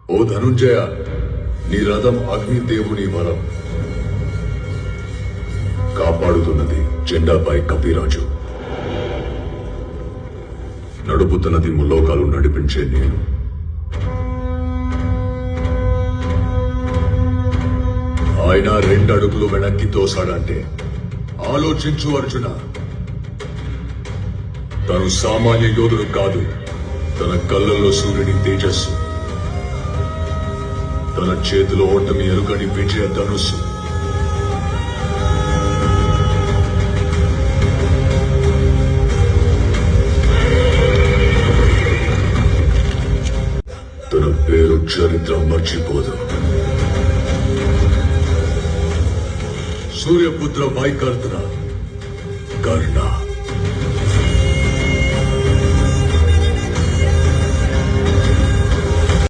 ఓ ధనుంజయ, నీ రథం అగ్నిదేవుని వరం. కాపాడుతున్నది జెండాపై కపిరాజు, నడుపుతున్నది ముల్లోకాలు నడిపించే నేను. ఆయన 2 అడుగులు వెనక్కి తోసాడంటే ఆలోచించు అర్జున. తను సామాన్య యోధుడు కాదు, తన కళ్ళల్లో సూర్యుని తేజస్సు, తన చేతిలో ఓటమి ఎరుగని విజయ ధనుస్సు. తన పేరు చరిత్ర మర్చిపోదు. సూర్యపుత్ర వైకర్త కర్ణ.